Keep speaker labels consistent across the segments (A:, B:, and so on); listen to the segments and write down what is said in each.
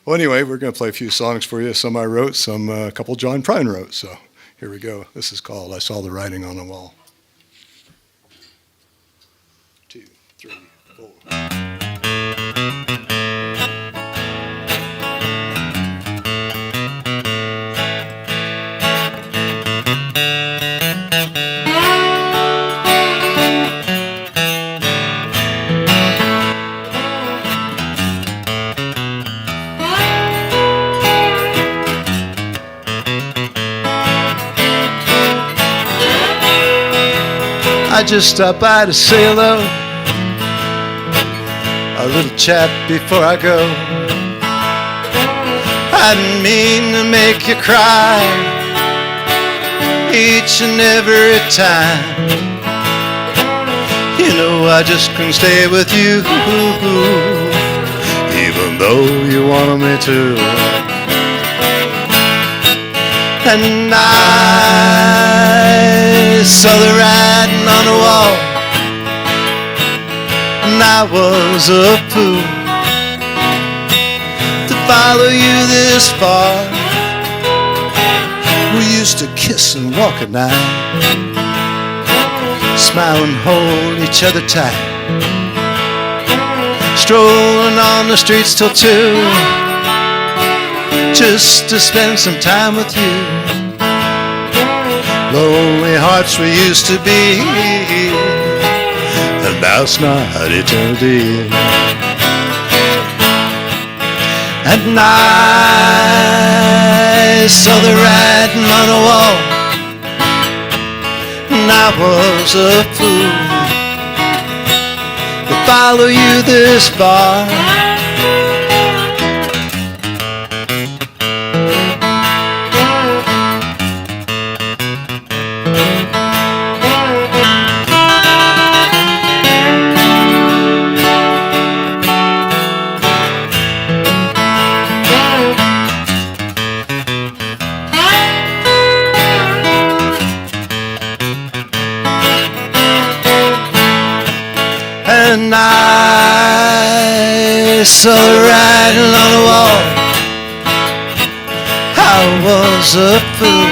A: Well, anyway, we're going to play a few songs for you. Some I wrote, some a couple John Prine wrote. So here we go. This is called I Saw the Writing on the Wall. 2, 3, 4. I just stopped by to say hello, a little chat before I go. I didn't mean to make you cry each and every time. You know I just couldn't stay with you, even though you wanted me to. And I saw the writing on the wall, and I was a fool to follow you this far. We used to kiss and walk at night, smile and hold each other tight, strolling on the streets till 2, just to spend some time with you. Lonely hearts we used to be, and now it's not eternity. And I saw the writing on the wall, and I was a fool to follow you this far. And I saw the writing on the wall, I was a fool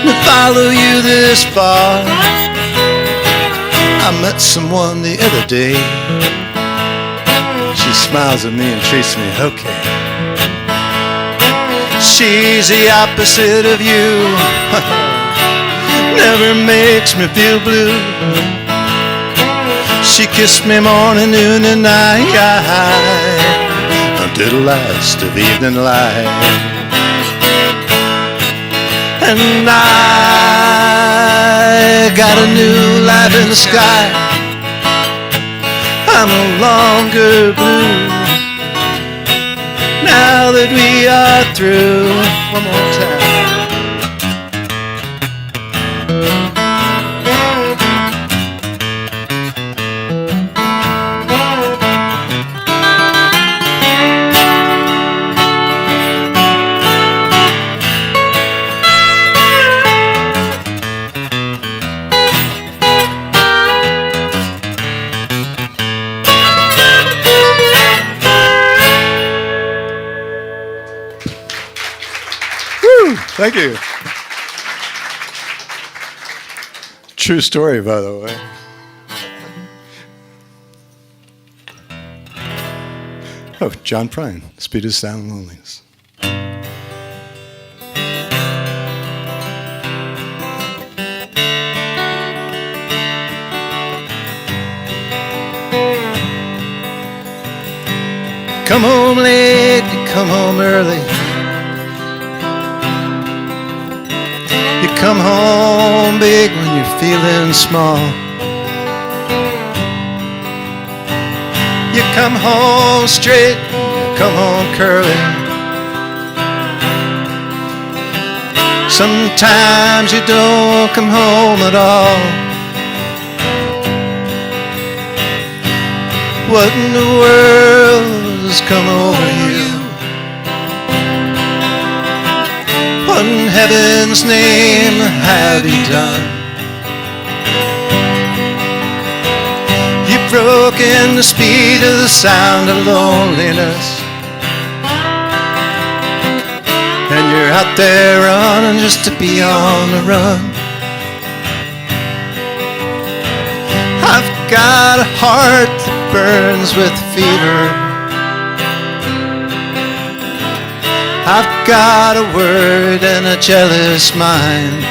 A: to follow you this far. I met someone the other day, she smiles at me and treats me okay. She's the opposite of you, never makes me feel blue. She kissed me morning, noon, and night, until the last of evening light. And I got a new life in the sky, I'm no longer blue, now that we are through. One more time. Thank you. True story, by the way. Oh, John Prine, Speed of Sound and Loneliness. Come home late, you come home early. You come home big when you're feeling small. You come home straight, you come home curly. Sometimes you don't come home at all. What in the world has come over you? What in heaven's name have you done? You've broken the speed of the sound of loneliness.
B: out there running just to be on the run. I've got a heart that burns with fever. I've got a word and a jealous mind.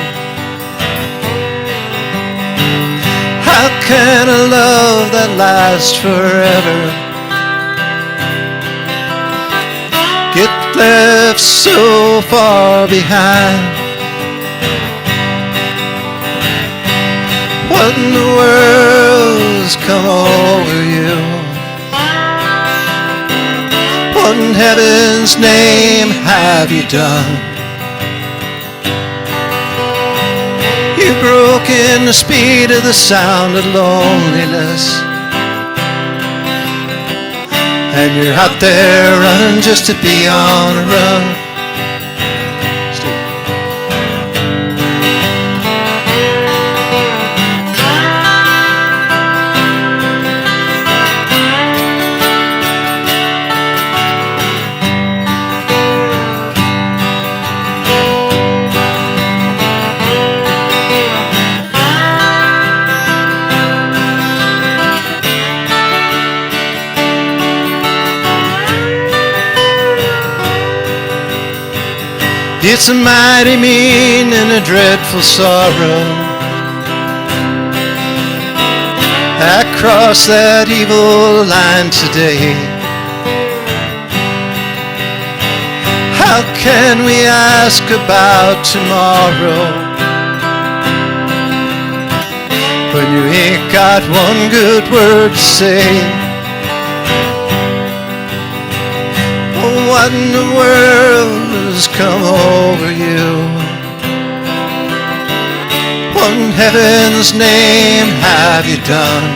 B: How can a love that lasts forever get left so far behind? What in the world's come over you? What in heaven's name have you done? You've broken the speed of the sound of loneliness, and you're out there running just to be on a run. It's a mighty mean and a dreadful sorrow. I crossed that evil line today. How can we ask about tomorrow when you ain't got one good word to say? What in the world has come over you? What in heaven's name have you done?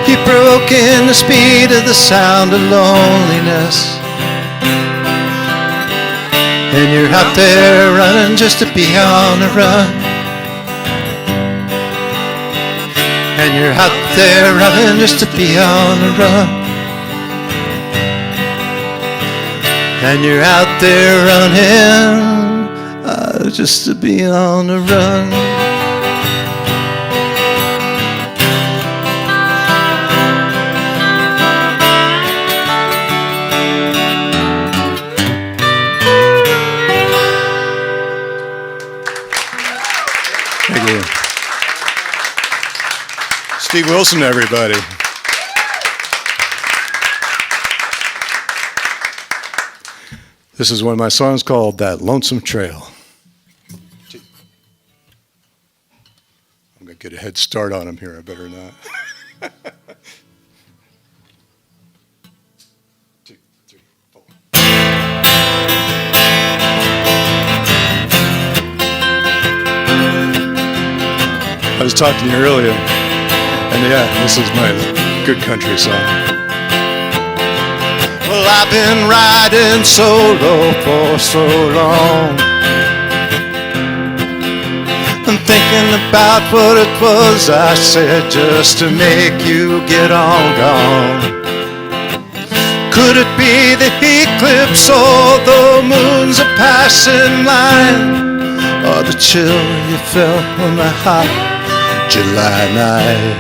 B: You've broken the speed of the sound of loneliness, and you're out there running just to be on the run. And you're out there running just to be on the run. And you're out there running just to be on the run.
A: Thank you. Steve Wilson, everybody. This is one of my songs called That Lonesome Trail. I'm going to get a head start on him here. I better not. 2, 3, 4. I was talking to you earlier, and yeah, this is my good country song.
B: Well, I've been riding solo for so long, and thinking about what it was I said just to make you get on gone. Could it be the eclipse or the moon's a passing line, or the chill you felt on the hot July night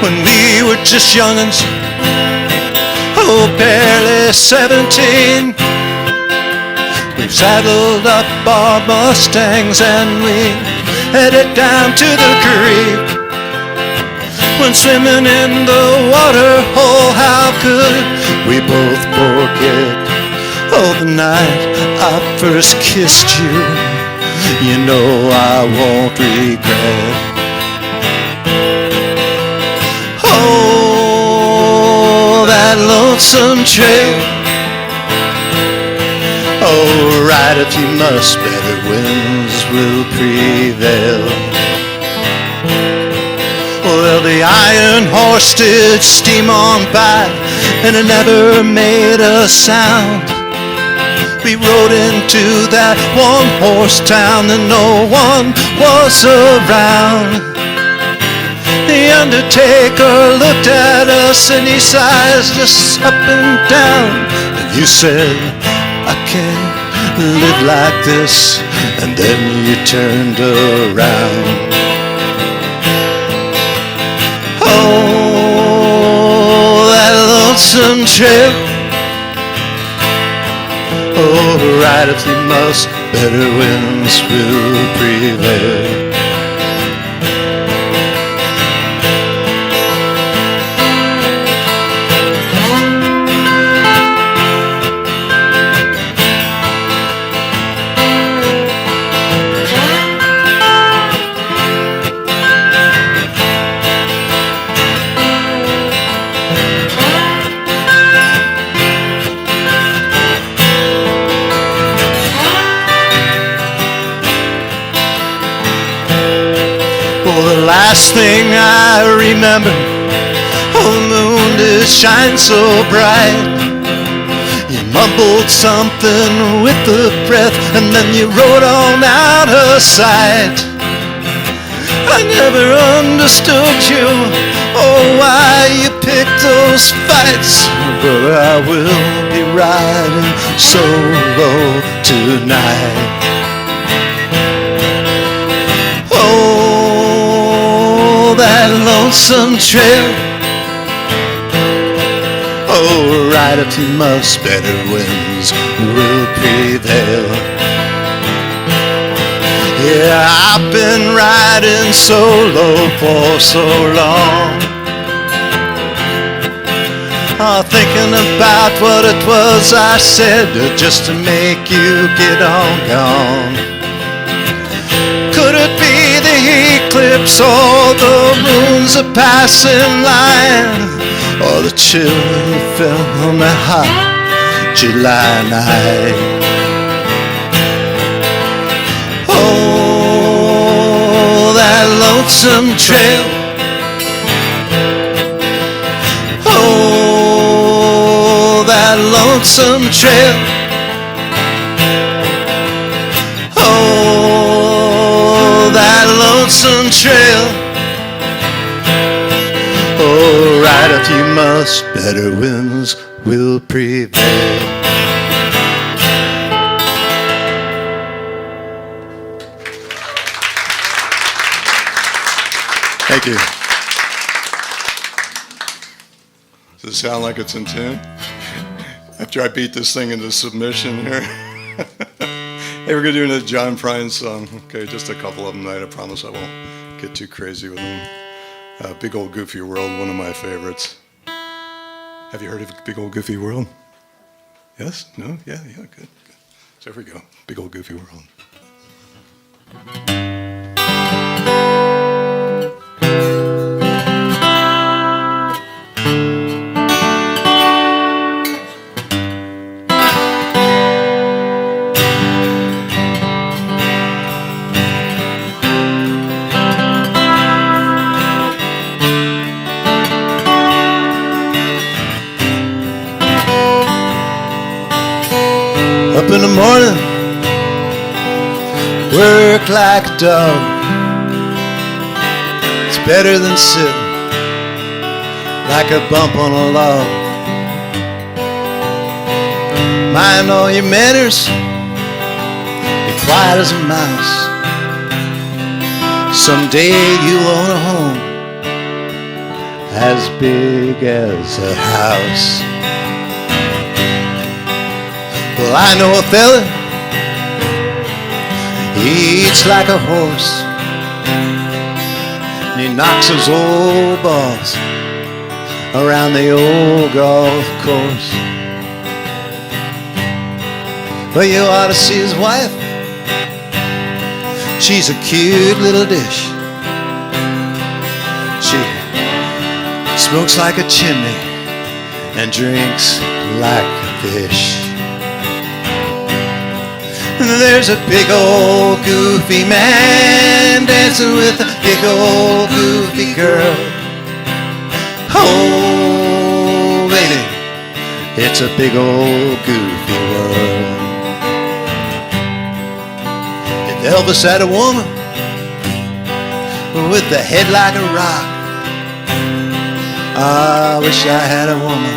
B: when we were just young'uns? Oh, barely 17. We've saddled up our Mustangs and we headed down to the creek. When swimming in the water hole, how could we both forget? Oh, the night I first kissed you, you know I won't regret. Oh, that lonesome trail. Oh, ride if you must, better winds will prevail. Well, the iron horse did steam on by, and it never made a sound. We rode into that one-horse town and no one was around. The undertaker looked at us and he sized us up and down. And you said, I can't live like this. And then you turned around. Oh, that lonesome trail. Oh, ride if you must, better winds will prevail. The last thing I remember, oh, the moon did shine so bright. You mumbled something with the breath, and then you rode on out of sight. I never understood you, oh, why you picked those fights. But I will be riding solo tonight. That lonesome trail. Oh, ride if you must, better winds will prevail. Yeah, I've been riding solo for so long, thinking about what it was I said just to make you get on gone. Could it be the eclipse or the moon's a passing line, or the chill that fell on that hot July night? Oh, that lonesome trail. Oh, that lonesome trail. That lonesome trail. Oh, ride if you must, better winds will prevail.
A: Thank you. Does it sound like it's in tune? After I beat this thing into submission here. Hey, we're going to do another John Prine song. Okay, just a couple of them tonight. I promise I won't get too crazy with them. Big Old Goofy World, one of my favorites. Have you heard of Big Old Goofy World? Yes? No? Yeah, good. So here we go. Big Old Goofy World.
B: Up in the morning, work like a dog. It's better than sitting like a bump on a log. Mind all your manners, be quiet as a mouse. Someday you'll own a home as big as a house. Well, I know a fella, he eats like a horse, and he knocks those old balls around the old golf course. Well, you ought to see his wife. She's a cute little dish. She smokes like a chimney and drinks like a fish. There's a big old goofy man dancing with a big old goofy girl. Oh, baby, it's a big old goofy world. If Elvis had a woman with a head like a rock, I wish I had a woman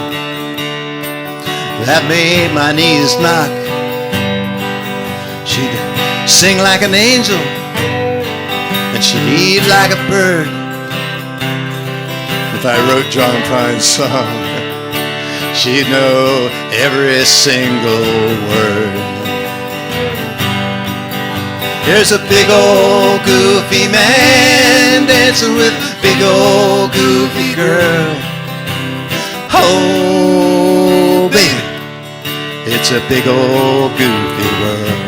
B: that made my knees knock. She'd sing like an angel and she'd eat like a bird.
A: If I wrote John Prine's song,
B: she'd know every single word. There's a big old goofy man dancing with a big old goofy girl. Oh, baby, it's a big old goofy world.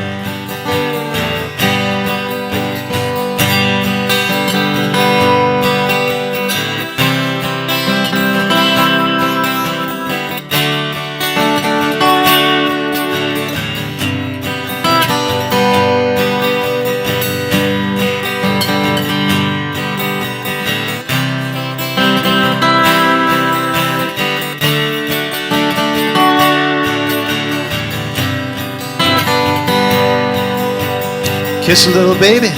B: Kiss a little baby,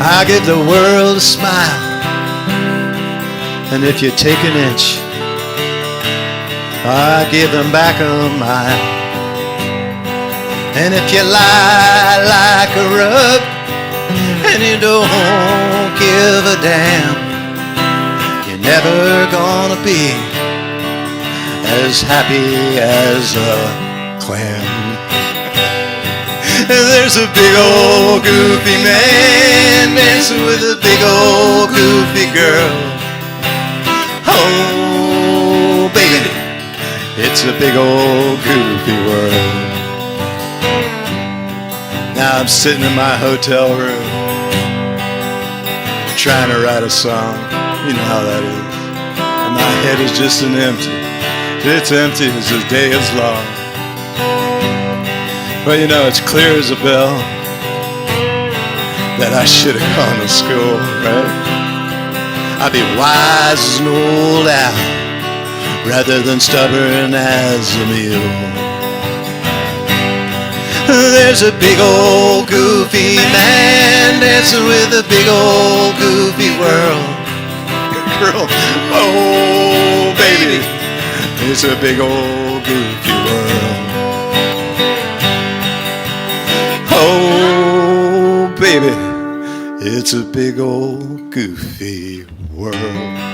B: I'll give the world a smile. And if you take an inch, I'll give them back a mile. And if you lie like a rug and you don't give a damn, you're never gonna be as happy as a clam. There's a big old goofy man dancing with a big old goofy girl. Oh, baby, it's a big old goofy world. Now I'm sitting in my hotel room trying to write a song. You know how that is. And my head is just an empty. It's empty as the day is long. Well, you know, it's clear as a bell that I should have gone to school, right? I'd be wise as an old owl rather than stubborn as a mule. There's a big old goofy man dancing with a big old goofy world. Girl, oh baby, it's a big old goofy world. Oh, baby, it's a big old goofy world.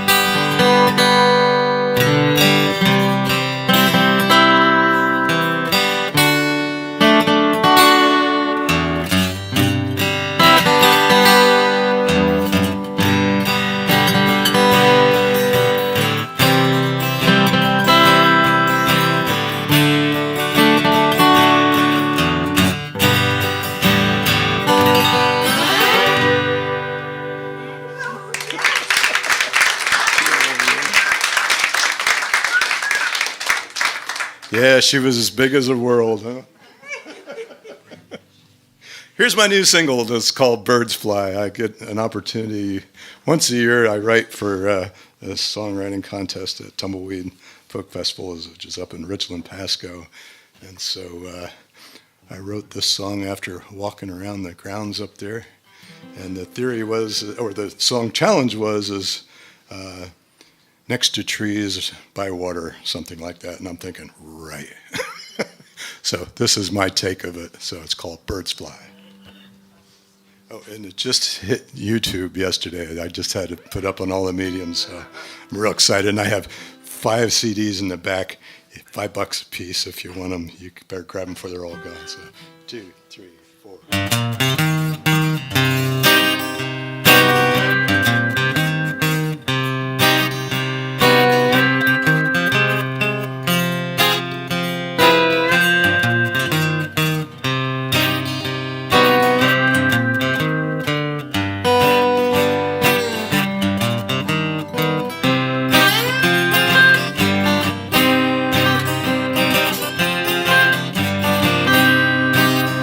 A: yeah, she was as big as the world, huh? Here's my new single that's called Birds Fly. I get an opportunity once a year. I write for a songwriting contest at Tumbleweed Folk Festival, which is up in Richland, Pasco. And so I wrote this song after walking around the grounds up there. And the theory was, or the song challenge was next to trees, by water, something like that. And I'm thinking, right. So this is my take of it. So it's called Birds Fly. Oh, and it just hit YouTube yesterday. I just had to put up on all the mediums. So I'm real excited. And I have 5 CDs in the back, $5 a piece. If you want them, you better grab them before they're all gone. So 2, 3, 4.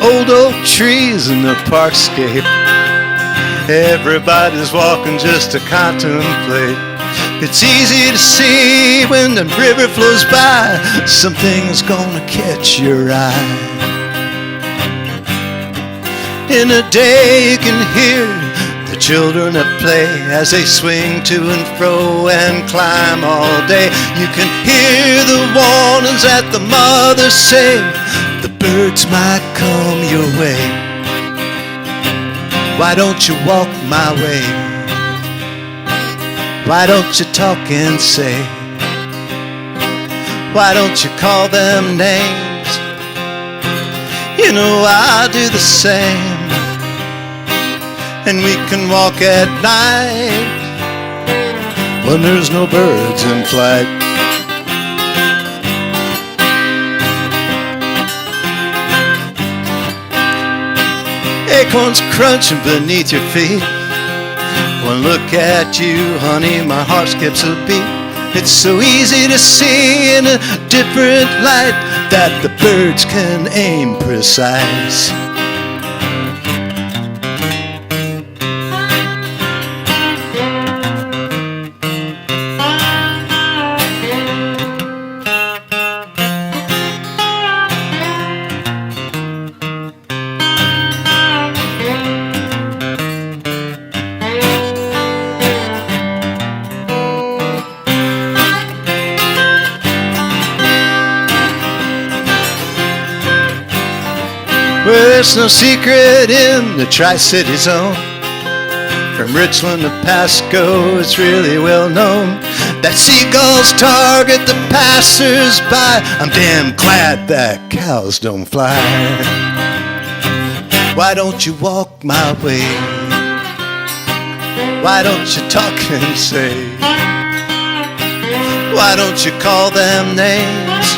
B: Old oak trees in the parkscape. Everybody's walking just to contemplate. It's easy to see when the river flows by, something's gonna catch your eye. In a day you can hear the children at play as they swing to and fro and climb all day. You can hear the warnings that the mothers say, the birds might come your way. Why don't you walk my way? Why don't you talk and say? Why don't you call them names? You know I'll do the same. And we can walk at night when there's no birds in flight. Acorns crunching beneath your feet. One look at you, honey, my heart skips a beat. It's so easy to see in a different light that the birds can aim precise. Well, there's no secret in the Tri-City Zone. From Richland to Pasco, it's really well known that seagulls target the passers-by. I'm damn glad that cows don't fly. Why don't you walk my way? Why don't you talk and say? Why don't you call them names?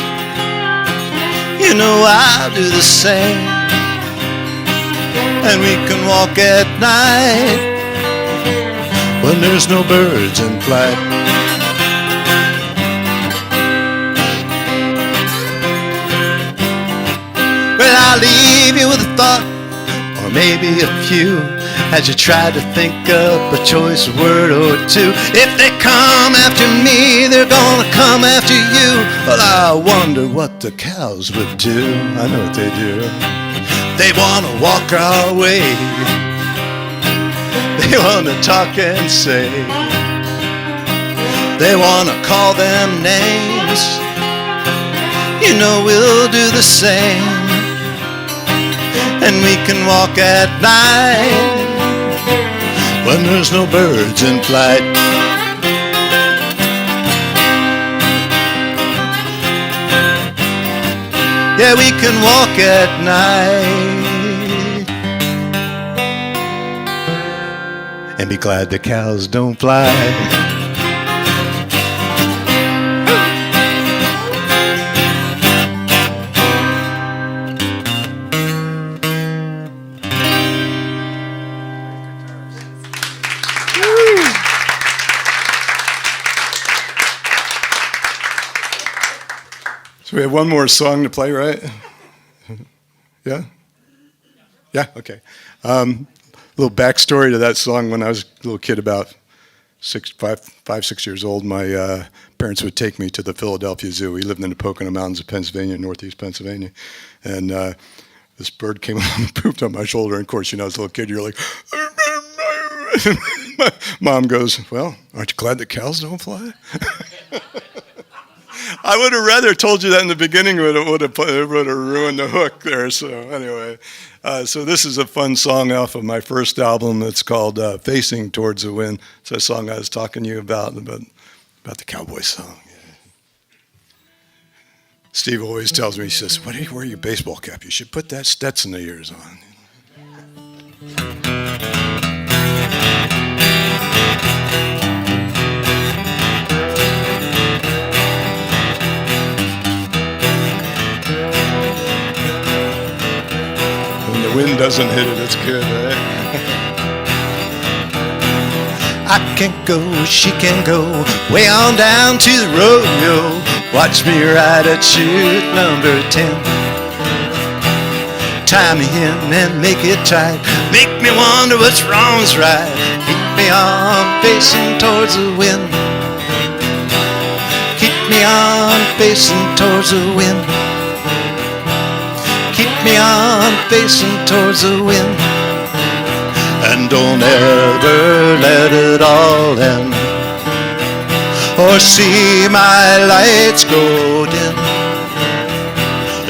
B: You know I'll do the same. And we can walk at night when there's no birds in flight. Well, I'll leave you with a thought, or maybe a few, as you try to think up a choice word or two. If they come after me, they're gonna come after you. Well, I wonder what the cows would do. I know what they do. They want to walk our way. They want to talk and say. They want to call them names. You know we'll do the same. And we can walk at night when there's no birds in flight. Yeah, we can walk at night and be glad the cows don't fly.
A: So we have one more song to play, right? Yeah? Yeah, okay. Little backstory to that song. When I was a little kid, about 5, 6 years old, my parents would take me to the Philadelphia Zoo. We lived in the Pocono Mountains of Pennsylvania, northeast Pennsylvania. And this bird came along and pooped on my shoulder. And of course, you know, as a little kid, you're like, my mom goes, well, aren't you glad the cows don't fly? I would have rather told you that in the beginning, but it would have ruined the hook there. So anyway, so this is a fun song off of my first album. It's called Facing Towards the Wind. It's a song I was talking to you about the cowboy song. Yeah. Steve always tells me, he says, why do you wear your baseball cap? You should put that Stetson of yours on. The wind doesn't hit it, it's good, right?
B: I can't go, she can go, way on down to the rodeo. Watch me ride at shoot number 10. Tie me in and make it tight. Make me wonder what's wrong's right. Keep me on facing towards the wind. Keep me on facing towards the wind. Keep me on facing towards the wind. and don't ever let it all end, or see my lights go dim.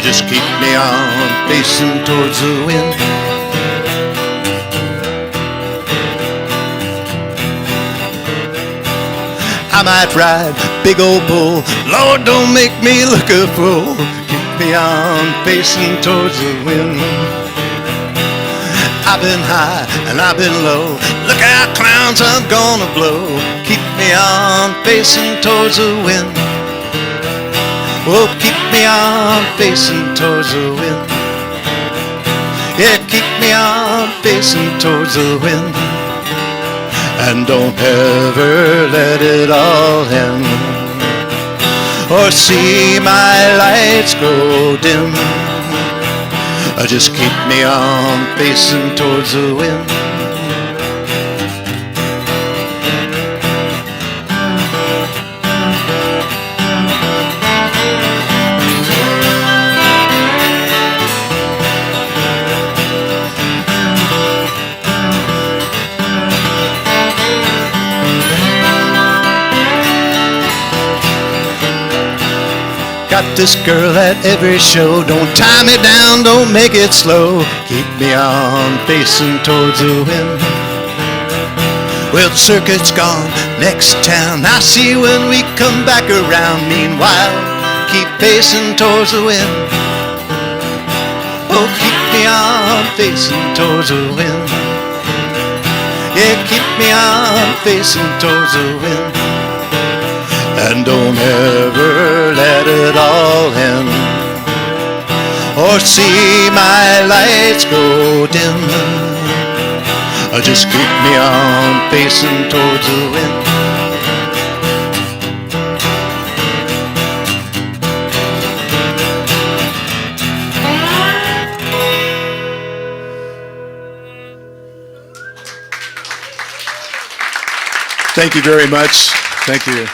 B: Just keep me on facing towards the wind. I might ride big old bull, Lord, don't make me look a fool. Keep me on facing towards the wind. I've been high and I've been low, look out clowns, I'm gonna blow. Keep me on facing towards the wind. Oh, keep me on facing towards the wind. Yeah, keep me on facing towards the wind, and don't ever let it all end, or see my lights go dim. Just keep me on facing towards the wind. Got this girl at every show, don't tie me down, don't make it slow. Keep me on facing towards the wind. Well, the circuit's gone, next town I see when we come back around. Meanwhile, keep facing towards the wind. Oh, keep me on facing towards the wind. Yeah, keep me on facing towards the wind, and don't ever let it all end, or see my lights go dim. Just keep me on facing towards the wind.
A: Thank you very much. Thank you.